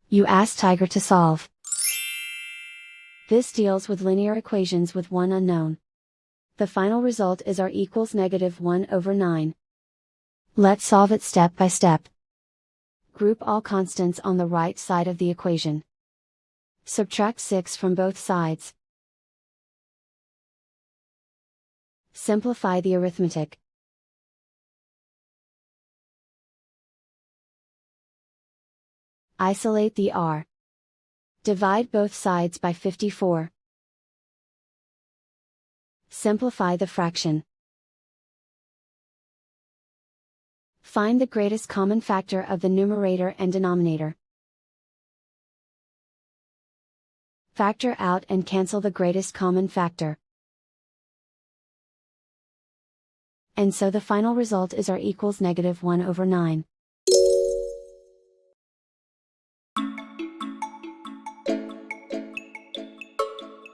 You ask Tiger to solve. This deals with linear equations with one unknown. The final result is r equals -1/9. Let's solve it step by step. Group all constants on the right side of the equation. Subtract 6 from both sides. Simplify the arithmetic. Isolate the r. Divide both sides by 54. Simplify the fraction. Find the greatest common factor of the numerator and denominator. Factor out and cancel the greatest common factor. And so the final result is r equals -1/9.